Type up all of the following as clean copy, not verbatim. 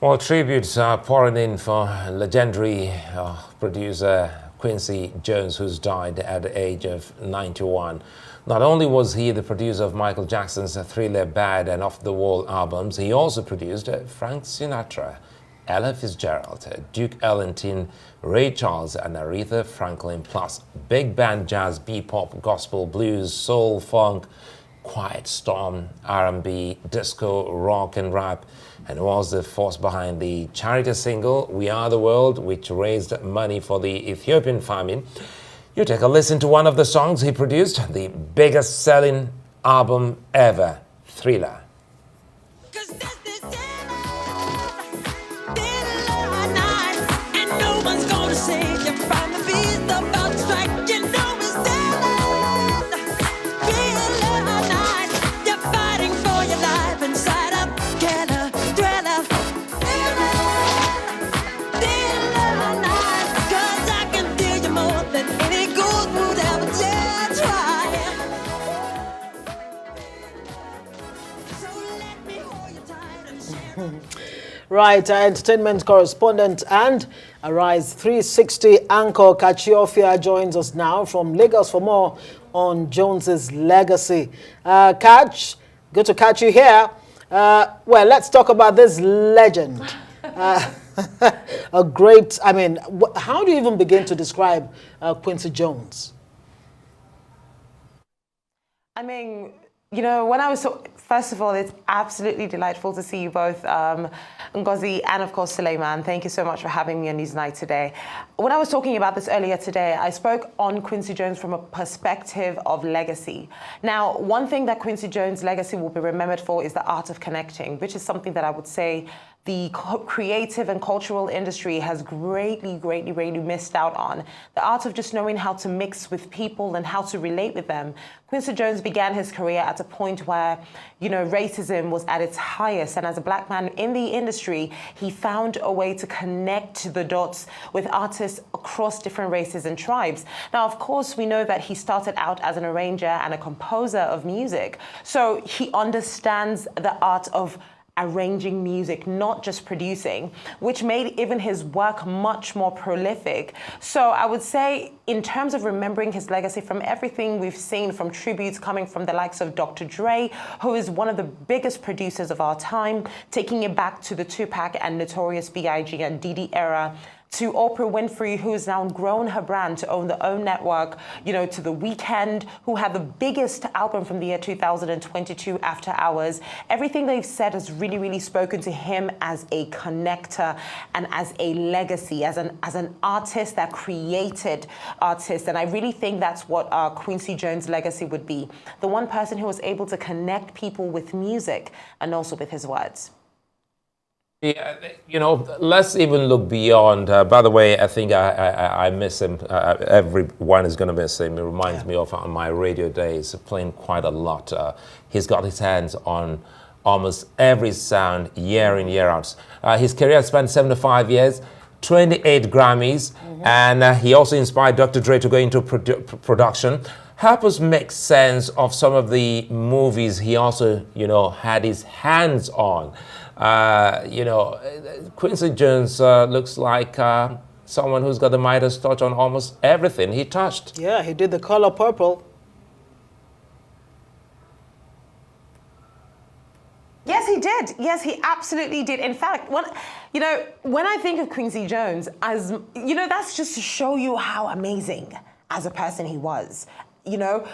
Well, tributes are pouring in for legendary producer Quincy Jones, who's died at the age of 91. Not only was he the producer of Michael Jackson's Thriller, Bad and Off the Wall albums, he also produced Frank Sinatra, Ella Fitzgerald, Duke Ellington, Ray Charles and Aretha Franklin, plus big band jazz, bebop, gospel, blues, soul, funk, quiet storm, R&B, disco, rock and rap, and was the force behind the charity single We Are the World, which raised money for the Ethiopian famine. You take a listen to one of the songs he produced, the biggest selling album ever, Thriller. Right, our entertainment correspondent and Arise 360 anchor Kachiofia joins us now from Lagos for more on Jones's legacy. Kach, good to catch you here. Well, let's talk about this legend. A great, I mean, how do you even begin to describe Quincy Jones? I mean, you know, when I was first of all, it's absolutely delightful to see you both, Ngozi and of course Suleiman. Thank you so much for having me on Newsnight today. When I was talking about this earlier today, I spoke on Quincy Jones from a perspective of legacy. Now, one thing that Quincy Jones' legacy will be remembered for is the art of connecting, which is something that I would say the creative and cultural industry has greatly missed out on. The art of just knowing how to mix with people and how to relate with them. Quincy Jones began his career at a point where, you know, racism was at its highest. And as a black man in the industry, he found a way to connect the dots with artists across different races and tribes. Now, of course, we know that he started out as an arranger and a composer of music. So he understands the art of arranging music, not just producing, which made even his work much more prolific. So I would say, in terms of remembering his legacy, from everything we've seen, from tributes coming from the likes of Dr. Dre, who is one of the biggest producers of our time, taking it back to the Tupac and Notorious B.I.G. and Diddy era, to Oprah Winfrey, who's now grown her brand to own the OWN network, you know, to The Weeknd, who had the biggest album from the year 2022, After Hours. Everything they've said has really spoken to him as a connector and as a legacy, as an artist that created artists. And I really think that's what Quincy Jones' legacy would be. The one person who was able to connect people with music and also with his words. Yeah, you know, let's even look beyond. By the way, I think I miss him. Everyone is going to miss him. It reminds me of my radio days, playing quite a lot. He's got his hands on almost every sound, year in, year out. His career spanned 75 years, 28 Grammys, and he also inspired Dr. Dre to go into production. Help us make sense of some of the movies he also, you know, had his hands on. You know, Quincy Jones looks like someone who's got the Midas touch on almost everything he touched. Yeah, he did The Color Purple. Yes, he did. Yes, he absolutely did. In fact, when I think of Quincy Jones, as you know, that's just to show you how amazing as a person he was. You know,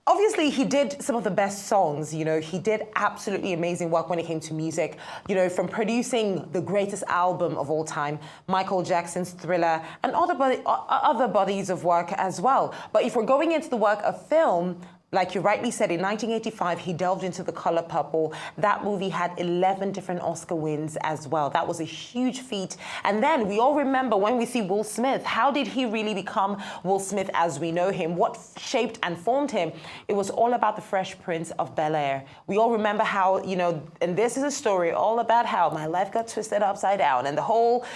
obviously he did some of the best songs. You know, he did absolutely amazing work when it came to music. You know, from producing the greatest album of all time, Michael Jackson's Thriller, and other bodies of work as well. But if we're going into the work of film, like you rightly said, in 1985, he delved into The Color Purple. That movie had 11 different Oscar wins as well. That was a huge feat. And then we all remember when we see Will Smith, how did he really become Will Smith as we know him? What shaped and formed him? It was all about the Fresh Prince of Bel-Air. We all remember how, you know, and this is a story all about how my life got twisted upside down. And the whole,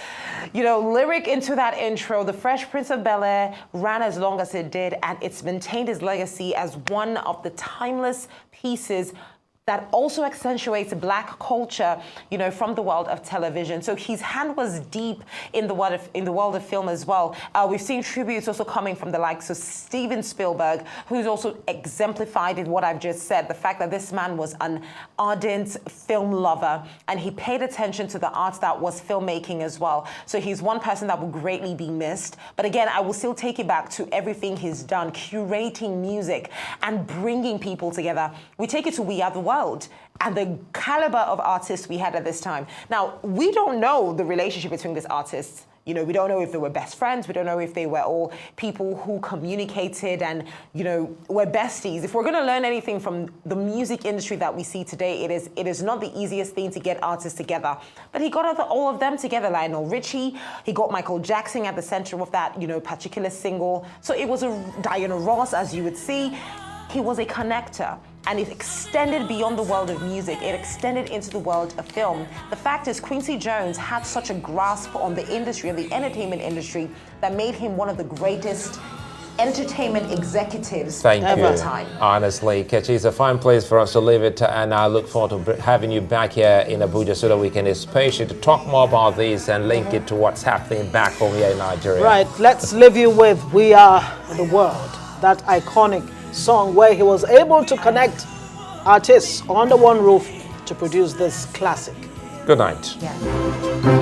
you know, lyric into that intro, the Fresh Prince of Bel-Air ran as long as it did, and it's maintained his legacy as one of the timeless pieces that also accentuates black culture, you know, from the world of television. So his hand was deep in the world of film as well. We've seen tributes also coming from the likes of Steven Spielberg, who's also exemplified in what I've just said, the fact that this man was an ardent film lover and he paid attention to the art that was filmmaking as well. So he's one person that will greatly be missed. But again, I will still take it back to everything he's done, curating music and bringing people together. We take it to We Are the World and the caliber of artists we had at this time. Now, we don't know the relationship between these artists. You know, we don't know if they were best friends. We don't know if they were all people who communicated and, you know, were besties. If we're going to learn anything from the music industry that we see today, it is not the easiest thing to get artists together. But he got all of them together. Lionel Richie, he got Michael Jackson at the center of that, you know, particular single. So it was a Diana Ross, as you would see. He was a connector, and it extended beyond the world of music. It extended into the world of film. The fact is, Quincy Jones had such a grasp on the industry, on the entertainment industry, that made him one of the greatest entertainment executives Thank of you. our time. Honestly, Kechi, it's a fine place for us to leave it, and I look forward to having you back here in Abuja so that we can especially to talk more about this and link it to what's happening back home here in Nigeria. Right, let's leave you with We Are the World, that iconic song where he was able to connect artists under one roof to produce this classic. Good night. Yeah.